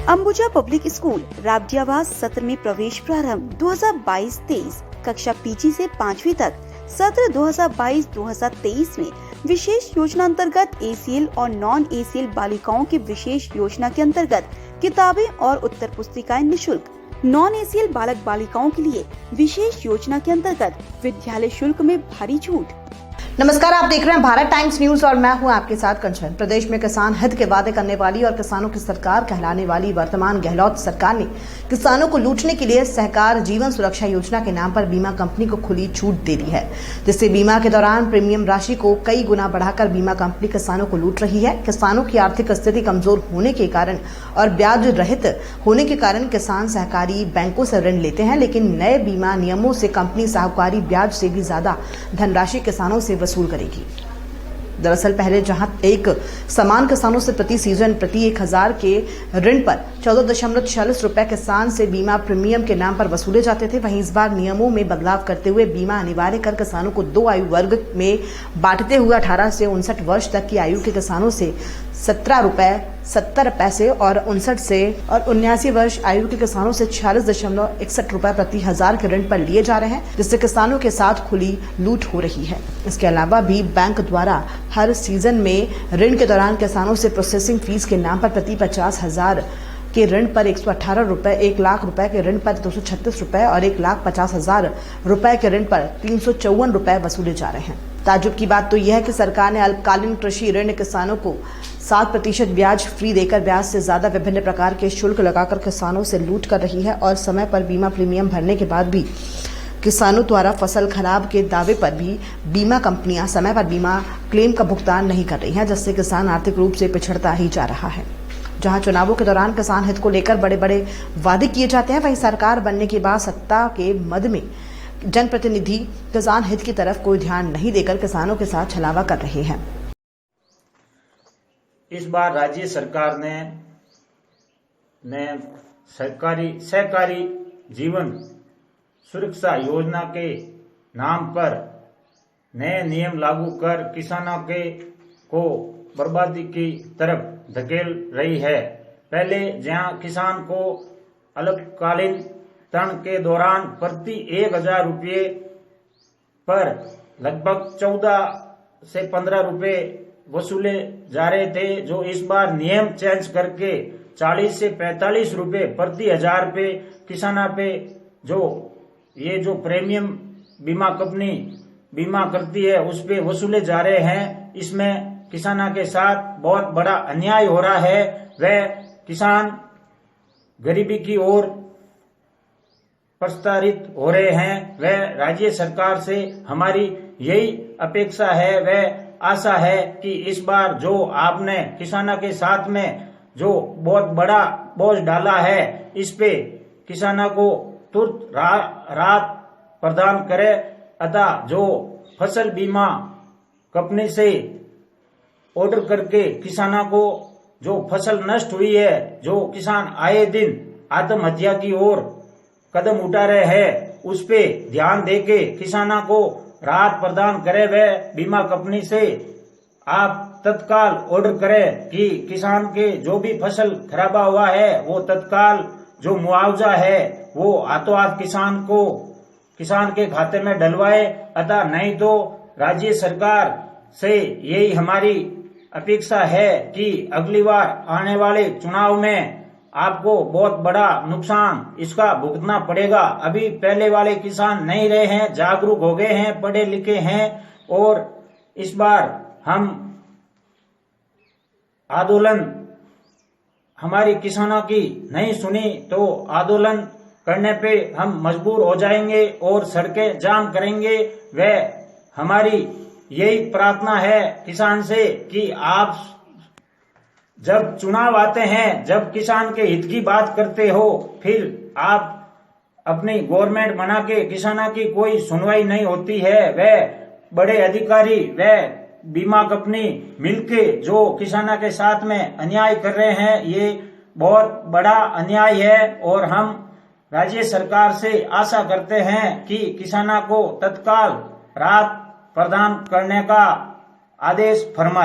Ambuja public school राबजियाबाद सत्र में प्रवेश प्रारंभ 2022-23 कक्षा पीजी से 5वीं तक सत्र 2022-2023 में विशेष योजना अंतर्गत ACL और नॉन ACL बालिकाओं की विशेष योजना के अंतर्गत किताबें और उत्तर पुस्तिकाएं निःशुल्क। नॉन ACL बालक बालिकाओं के लिए विशेष योजना के अंतर्गत विद्यालय शुल्क में भारी छूट। नमस्कार, आप देख रहे हैं भारत टाइम्स न्यूज और मैं हूं आपके साथ कंचन। प्रदेश में किसान हित के वादे करने वाली और किसानों की सरकार कहलाने वाली वर्तमान गहलोत सरकार ने किसानों को लूटने के लिए सहकार जीवन सुरक्षा योजना के नाम पर बीमा कंपनी को खुली छूट दे दी है, जिससे बीमा के दौरान प्रीमियम राशि को कई गुना बढ़ाकर बीमा कंपनी किसानों को लूट रही है। किसानों की आर्थिक स्थिति कमजोर होने के कारण और ब्याज रहित होने के कारण किसान सहकारी बैंकों से ऋण लेते हैं, लेकिन नए बीमा नियमों से कंपनी साहूकारी ब्याज से भी ज्यादा धनराशि किसानों से वसूल करेगी। दरअसल पहले जहां एक समान किसानों से प्रति सीजन प्रति 1000 के ऋण पर 14.46 रुपए किसान से बीमा प्रीमियम के नाम पर वसूले जाते थे, वहीं इस बार नियमों में बदलाव करते हुए बीमा अनिवार्य कर किसानों को 2 आयु वर्ग में बांटते हुए 18 से 59 वर्ष तक की आयु के किसानों से 17 रुपए 70 पैसे और 59 से और 79 वर्ष आयु के किसानों से 46.61 रुपए प्रति 1000 के ऋण पर लिए जा रहे हैं, जिससे किसानों के साथ खुली लूट हो रही है। इसके अलावा भी बैंक द्वारा हर सीजन में ऋण के दौरान किसानों से प्रोसेसिंग फीस के नाम पर प्रति 50,000 के ऋण पर 118 रुपए, 1 लाख रुपए के ऋण पर 236 रुपए और 1,50,000 रुपए के ऋण पर 354 रुपए वसूले जा रहे हैं। ताज्जुब की बात तो यह है कि सरकार ने अल्पकालीन कृषि ऋण किसानों को 7% ब्याज फ्री देकर ब्याज से ज्यादा विभिन्न प्रकार के शुल्क लगाकर किसानों से लूट कर रही है और समय पर बीमा प्रीमियम भरने के बाद भी किसानों द्वारा फसल खराब के दावे पर भी बीमा कंपनियां समय पर बीमा क्लेम का भुगतान नहीं कर रही हैं, जिससे किसान आर्थिक रूप से पिछड़ता ही जा रहा है। जहां चुनावों के दौरान किसान हित को लेकर बड़े बड़े वादे किए जाते हैं, वहीं सरकार बनने के बाद सत्ता के मद में जनप्रतिनिधि किसान हित की तरफ कोई ध्यान नहीं देकर किसानों के साथ छलावा कर रहे हैं। इस बार राज्य सरकार ने सहकारी जीवन सुरक्षा योजना के नाम पर नए नियम लागू कर किसानों को बर्बादी की तरफ धकेल रही है। पहले जहां किसान को अल्पकालीन ऋण के दौरान प्रति 1000 रुपये पर लगभग 14 से 15 रुपये वसूले जा रहे थे, जो इस बार नियम चेंज करके 40 से 45 रुपये प्रति 1000 पे किसाना पे जो प्रीमियम बीमा कंपनी बीमा करती है उस पे वसूले जा रहे हैं। इसमें किसाना के साथ बहुत बड़ा अन्याय हो रहा है। वह किसान गरीबी की ओर प्रस्तावित हो रहे हैं। वह राज्य सरकार से हमारी यही अपेक्षा है, वह आशा है कि इस बार जो आपने किसानों के साथ में जो बहुत बड़ा बोझ डाला है, इस पे किसानों को तुरंत राहत प्रदान करे, अतः जो फसल बीमा कंपनी से ऑर्डर करके किसानों को जो फसल नष्ट हुई है, जो किसान आए दिन आत्महत्या की ओर कदम उठा रहे हैं, उस पे ध्यान देके किसानों को राहत प्रदान करे। वह बीमा कंपनी से आप तत्काल ऑर्डर करें कि किसान के जो भी फसल खराबा हुआ है वो तत्काल जो मुआवजा है वो हाथों हाथ किसान के खाते में डलवाए, अतः नहीं तो राज्य सरकार से यही हमारी अपेक्षा है कि अगली बार आने वाले चुनाव में आपको बहुत बड़ा नुकसान इसका भुगतना पड़ेगा। अभी पहले वाले किसान नहीं रहे हैं, जागरूक हो गए हैं, पढ़े लिखे हैं, और इस बार हम आंदोलन हमारी किसानों की नहीं सुनी तो आंदोलन करने पे हम मजबूर हो जाएंगे और सड़कें जाम करेंगे। वह हमारी यही प्रार्थना है किसान से कि आप जब चुनाव आते हैं, जब किसान के हित की बात करते हो, फिर आप अपनी गवर्नमेंट बना के किसानों की कोई सुनवाई नहीं होती है। वह बड़े अधिकारी वह बीमा कंपनी मिलके जो किसानों के साथ में अन्याय कर रहे हैं, ये बहुत बड़ा अन्याय है और हम राज्य सरकार से आशा करते हैं कि किसानों को तत्काल राहत प्रदान करने का आदेश फरमाए।